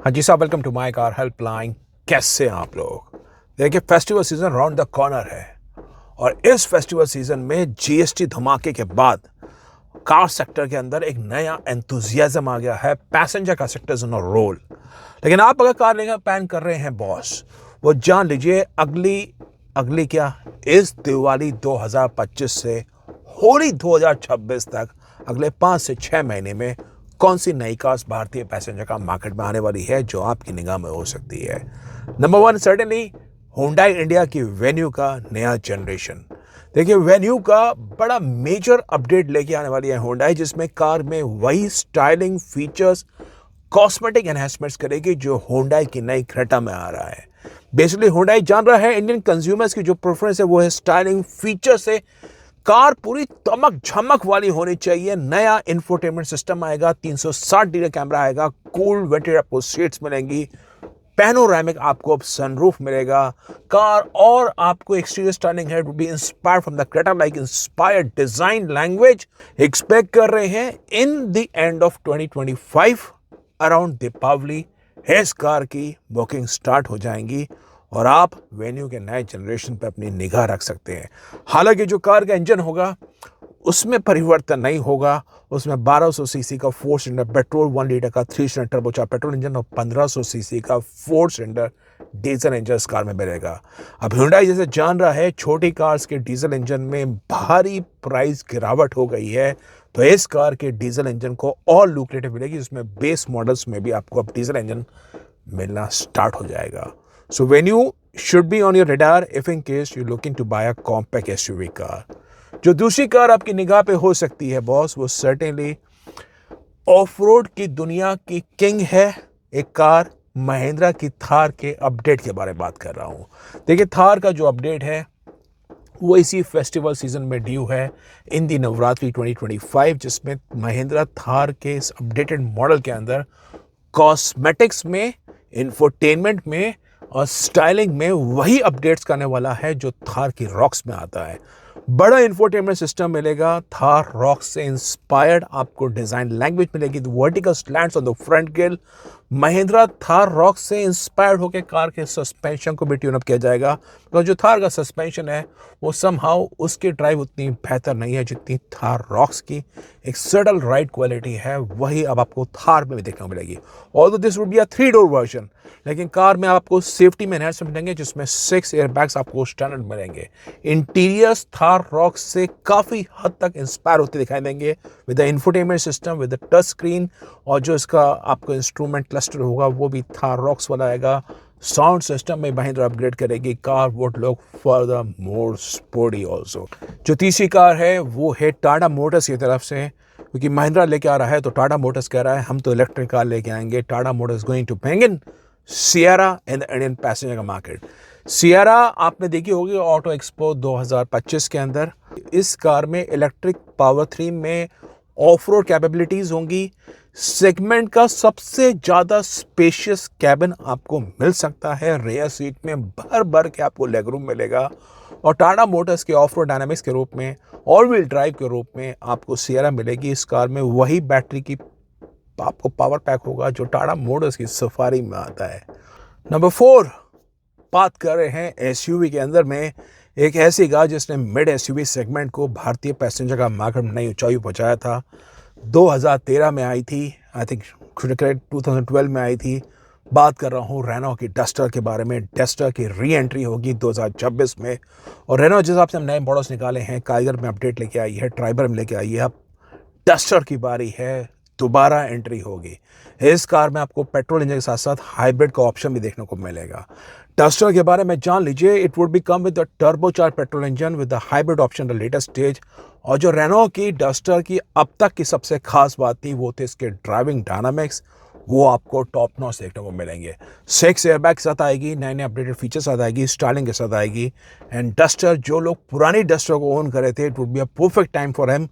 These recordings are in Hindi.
हाँ जी साहब, welcome to my car helpline. कैसे हैं आप लोग? देखिए, festival season round the corner है और इस फेस्टिवल सीजन में जीएसटी धमाके के बाद कार सेक्टर के अंदर एक नया एंथुजियाज्म आ गया है। पैसेंजर का sector is on a roll. लेकिन आप अगर कार लेकर प्लान कर रहे हैं बॉस, वो जान लीजिए अगली अगली क्या, इस दिवाली 2025 से होली 2026 तक अगले 5 से 6 महीने में कौन सी नई कार्स भारतीय पैसेंजर का मार्केट में आने वाली है जो आपकी निगाह में हो सकती है। Number one, certainly Hyundai India की वेन्यू का नया जनरेशन। देखिए, वेन्यू का बड़ा मेजर अपडेट लेके आने वाली है हुंडई, जिसमें कार में वही स्टाइलिंग फीचर्स, कॉस्मेटिक एनहेंसमेंट्स करेगी जो हुंडई की नई क्रेटा में आ रहा है। बेसिकली हुंडई जान रहा है इंडियन कंज्यूमर्स की जो प्रेफरेंस है वो है स्टाइलिंग फीचर से। कार पूरी चमक झमक वाली होनी चाहिए। नया इंफोटेनमेंट सिस्टम आएगा, 360 डिग्री कैमरा आएगा, कूल वेंटिलेटेड आपको सीट्स मिलेंगी, पैनोरामिक आपको अब सनरूफ मिलेगा। कार और आपको एक्सटीरियर स्टाइलिंग है to be inspired from the Creta like inspired design language. Expect कर रहे हैं in the end of 2025 around Deepavali इस कार की बुकिंग स्टार्ट हो जाएंगी और आप वेन्यू के नए जनरेशन पर अपनी निगाह रख सकते हैं। हालांकि जो कार का इंजन होगा उसमें परिवर्तन नहीं होगा। उसमें 1200 सीसी का 4 सिलेंडर पेट्रोल, 1 लीटर का 3 सिलेंडर टर्बोचार्ज पेट्रोल इंजन और 1500 सीसी का 4 सिलेंडर डीजल इंजन इस कार में मिलेगा। अब हुंडई जैसे जान रहा है छोटी कार्स के डीजल इंजन में भारी प्राइस गिरावट हो गई है, तो इस कार के डीजल इंजन को और लुक्रेटिव मिलेगी, जिसमें बेस मॉडल्स में भी आपको अब डीजल इंजन मिलना स्टार्ट हो जाएगा। So when you should be on your radar if in case you're looking to buy a compact SUV car. जो दूसरी कार आपकी निगाह पे हो सकती है बॉस, वो सर्टेनली ऑफ रोड की दुनिया की किंग है एक कार, महिंद्रा की थार के अपडेट के बारे में बात कर रहा हूँ। देखिए, थार का जो अपडेट है वो इसी फेस्टिवल सीजन में ड्यू है इन दी नवरात्रि 2025, जिसमें महिंद्रा थार के इस अपडेटेड मॉडल के अंदर कॉस्मेटिक्स में, इंफोटेनमेंट में और स्टाइलिंग में वही अपडेट्स करने वाला है जो थार की रॉक्स में आता है। बड़ा इंफोटेनमेंट सिस्टम मिलेगा, थार रॉक्स से इंस्पायर्ड आपको डिजाइन लैंग्वेज मिलेगी, vertical slants on the front grille. Mahindra Thar Roxx से इंस्पायर्ड होकर कार के सस्पेंशन को भी ट्यून अप किया जाएगा, तो जो थार का सस्पेंशन है वो समहाउ उसकी ड्राइव उतनी बेहतर नहीं है जितनी थार रॉक्स की एक सटल राइड क्वालिटी है, वही अब आपको थार में भी देखने को मिलेगी। Although this would be a 3 door version, लेकिन कार में आपको सेफ्टी में एनहांसमेंट मिलेंगे, जिसमें 6 एयरबैग्स आपको स्टैंडर्ड मिलेंगे। इंटीरियर्स थार रॉक्स से काफ़ी हद तक इंस्पायर होते दिखाई देंगे with the infotainment system, with the touch screen, और जो इसका आपको इंस्ट्रूमेंट क्लस्टर होगा वो भी थार रॉक्स वाला आएगा। साउंड सिस्टम में महिंद्रा अपग्रेड करेगी। Car would look further more sporty also. जो तीसरी कार है वो है टाटा मोटर्स की तरफ से, क्योंकि महिंद्रा लेके आ रहा है तो टाटा मोटर्स कह रहा है हम तो इलेक्ट्रिक कार लेके आएंगे। Tata Motors going to bring in Sierra in the Indian passenger का मार्केट। सियरा आपने देखी होगी ऑटो एक्सपो 2025 के अंदर। इस कार में इलेक्ट्रिक पावर थीम में ऑफ रोड कैपेबिलिटीज होंगी। सेगमेंट का सबसे ज़्यादा स्पेशियस कैबिन आपको मिल सकता है, रेयर सीट में भर भर के आपको लेग रूम मिलेगा। और टाटा मोटर्स के ऑफ रोड डायनामिक्स के रूप में, ऑल व्हील ड्राइव के रूप में आपको सियरा मिलेगी। इस कार में वही बैटरी की आपको पावर पैक होगा जो टाटा मोटर्स की सफारी में आता है। नंबर 4 बात कर रहे हैं एसयूवी के अंदर में एक ऐसी कार जिसने मिड एसयूवी सेगमेंट को भारतीय पैसेंजर का मार्केट में नई ऊंचाई पहुंचाया था। 2013 में आई थी, आई थिंक 2012 में आई थी। बात कर रहा हूँ रेनो की डस्टर के बारे में। डस्टर की री एंट्री होगी 2026 में, और रेनो जिस हिसाब से हम नए मॉडल्स निकाले हैं, काइगर में अपडेट लेके आई है, ट्राइबर में लेके आई है, अब डस्टर की बारी है, दोबारा एंट्री होगी। इस कार में आपको पेट्रोल इंजन के साथ साथ हाइब्रिड का ऑप्शन भी देखने को मिलेगा। डस्टर के बारे में जान लीजिए, it would B come with the turbocharge petrol engine with the hybrid option the latest stage. और जो रेनो की डस्टर की अब तक की सबसे खास बात थी वो थे इसके ड्राइविंग डायनामिक्स, वो आपको टॉप नॉच देखने को मिलेंगे। 6 एयरबैग के साथ आएगी, नए नए अपडेटेड फीचर्स साथ आएगी, स्टाइलिंग के साथ आएगी। एंड डस्टर, जो लोग पुरानी डस्टर को ओन करे थे, it would be a perfect time for him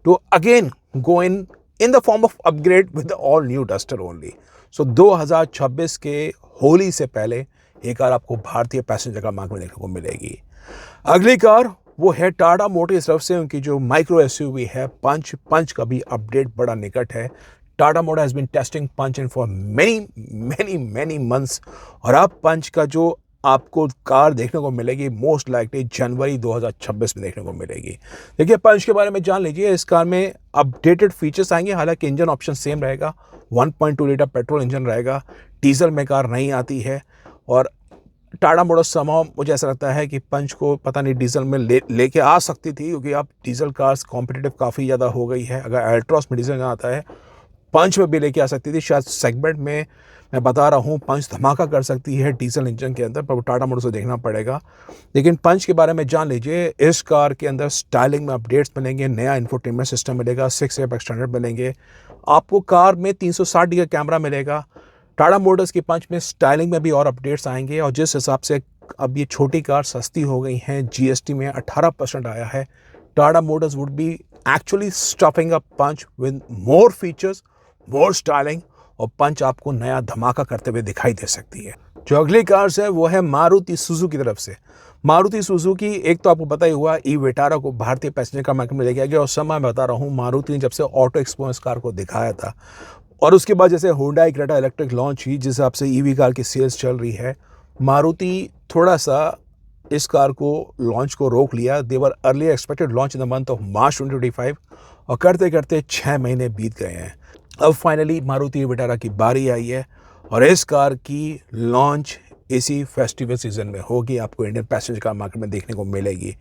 to again go in the form of upgrade with all new Duster only. So 2026 के होली से पहले ये कार आपको भारतीय पैसेंजर का मार्केट में देखने को मिलेगी। अगली कार वो है टाटा मोटर्स की तरफ से उनकी जो माइक्रो एसयूवी है पंच का भी अपडेट बड़ा निकट है। Tata motor has been testing Punch in for many months, और अब पंच का जो आपको कार देखने को मिलेगी मोस्ट लाइकली जनवरी 2026 में देखने को मिलेगी। देखिए, पंच के बारे में जान लीजिए। इस कार में अपडेटेड फीचर्स आएंगे, हालांकि इंजन ऑप्शन सेम रहेगा, 1.2 लीटर पेट्रोल इंजन रहेगा, डीजल में कार नहीं आती है। और टाटा मोटर्स समाव मुझे ऐसा लगता है कि पंच को पता नहीं डीजल में लेके आ सकती थी, क्योंकि अब डीजल कार्स कॉम्पिटिटिव काफ़ी ज़्यादा हो गई है। अगर अल्ट्रॉस में डीजल ना आता है, पंच में भी लेके आ सकती थी। शायद सेगमेंट में मैं बता रहा हूँ पंच धमाका कर सकती है डीजल इंजन के अंदर, पर वो टाटा मोटर्स को देखना पड़ेगा। लेकिन पंच के बारे में जान लीजिए, इस कार के अंदर स्टाइलिंग में अपडेट्स मिलेंगे, नया इंफोटेनमेंट सिस्टम मिलेगा, 6 एयर एक्सटेंडर मिलेंगे, आपको कार में 360 डिग्री कैमरा मिलेगा। टाटा मोटर्स की पंच में स्टाइलिंग में भी और अपडेट्स आएंगे, और जिस हिसाब से अब ये छोटी कार सस्ती हो गई हैं, जीएसटी में 18% आया है, Tata Motors would be actually stuffing up Punch with more features, more styling, और पंच आपको नया धमाका करते हुए दिखाई दे सकती है। जो अगली कार्स है वो है मारुति सुजुकी की तरफ से। मारुति सुजुकी, एक तो आपको पता ही हुआ, ई विटारा को भारतीय पैसेंजर कार मार्केट में लेके आ गया। और समय बता रहा हूँ, मारुति ने जब से ऑटो एक्सपो इस कार को दिखाया था, और उसके बाद जैसे हुंडई क्रेटा इलेक्ट्रिक लॉन्च हुई, जिस हिसाब से ईवी कार की सेल्स चल रही है, मारुति थोड़ा सा इस कार को लॉन्च को रोक लिया। They were earlier expected launch in the month of March 2025, और करते करते 6 महीने बीत गए हैं। अब फाइनली मारुति विटारा की बारी आई है, और इस कार की लॉन्च इसी फेस्टिवल सीजन में होगी, आपको इंडियन पैसेंजर कार मार्केट में देखने को मिलेगी।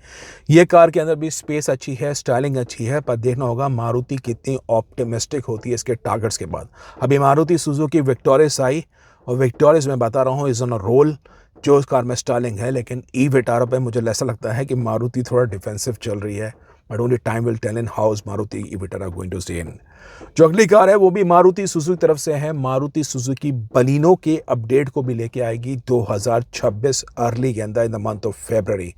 ये कार के अंदर भी स्पेस अच्छी है, स्टाइलिंग अच्छी है, पर देखना होगा मारुति कितनी ऑप्टिमिस्टिक होती है इसके टारगेट्स के बाद। अभी मारुति सुजुकी विक्टोरियस आई, और विक्टोरियस मैं बता रहा हूँ इज ऑन अ रोल, जो इस कार में स्टाइलिंग है। लेकिन ई विटारा पे मुझे ऐसा लगता है कि मारुति थोड़ा डिफेंसिव चल रही है, but only time will tell in how is Maruti e Vitara going to stay in. जो अगली कार है वो भी मारुति सुजुकी की तरफ से है। मारुति सुजुकी बलिनो के अपडेट को भी लेके आएगी 2026 अर्ली के अंदर, इन द मंथ ऑफ फरवरी।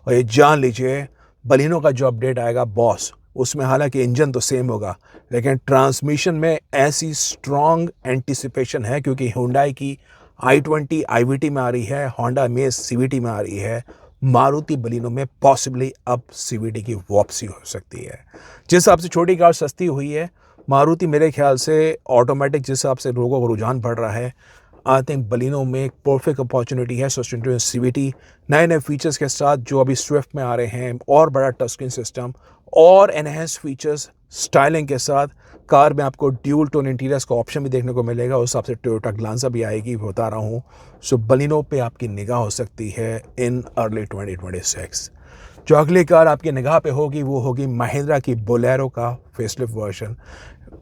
और ये जान लीजिए, बलिनो का जो अपडेट आएगा बॉस, उसमें हालांकि इंजन तो सेम होगा, लेकिन ट्रांसमिशन में ऐसी स्ट्रॉन्ग एंटिसिपेशन है, क्योंकि हुंडई की i20 IVT में आ रही है, होंडा में CVT में आ रही है, मारुति बलिनो में पॉसिबली अब CVT की वापसी हो सकती है। जिस हिसाब से छोटी कार सस्ती हुई है, मारुति मेरे ख्याल से ऑटोमेटिक जिस हिसाब से लोगों को रुझान बढ़ रहा है, आई थिंक बलिनो में एक परफेक्ट अपॉर्चुनिटी है सस्टेनेबल CVT, नए नए फीचर्स के साथ जो अभी स्विफ्ट में आ रहे हैं, और बड़ा टच स्क्रीन सिस्टम और एनहेंस फीचर्स स्टाइलिंग के साथ। कार में आपको ड्यूल टोन इंटीरियर्स का ऑप्शन भी देखने को मिलेगा, उस हिसाब से टोयोटा ग्लांजा भी आएगी, बता रहा हूँ। सो बलिनो पे आपकी निगाह हो सकती है इन अर्ली 2026। जो अगली कार आपकी निगाह पे होगी वो होगी महिंद्रा की बोलेरो का facelift version.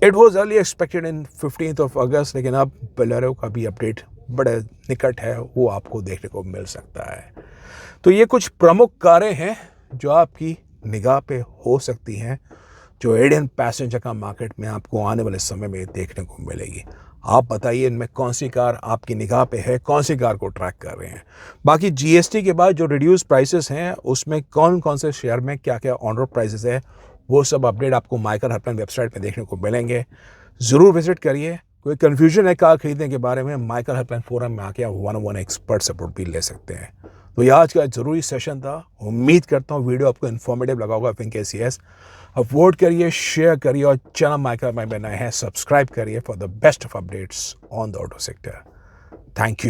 It was early expected in 15 अगस्त, लेकिन अब बोलेरो का भी अपडेट बड़े निकट है, वो आपको देखने को मिल सकता है। तो ये कुछ प्रमुख कारें हैं जो आपकी निगाह पे हो सकती हैं, जो इंडियन पैसेंजर का मार्केट में आपको आने वाले समय में देखने को मिलेगी। आप बताइए इनमें कौन सी कार आपकी निगाह पे है, कौन सी कार को ट्रैक कर रहे हैं। बाकी जीएसटी के बाद जो रिड्यूस प्राइसेस हैं, उसमें कौन कौन से शेयर में क्या क्या ऑन रोड प्राइसेस है, वो सब अपडेट आपको माइकल हेल्पलाइन वेबसाइट में देखने को मिलेंगे। ज़रूर विजिट करिए। कोई कन्फ्यूजन है कार खरीदने के बारे में, माइकल हेल्पलाइन फोरम में आके आप 1-on-1 एक्सपर्ट सपोर्ट भी ले सकते हैं। तो ये आज का ज़रूरी सेशन था। उम्मीद करता हूँ वीडियो आपको इन्फॉर्मेटिव लगा होगा। इन केस यस, अब वोट करिए, शेयर करिए, और चैनल माइकल में बनाए हैं सब्सक्राइब करिए for the best of updates on the auto sector. Thank you.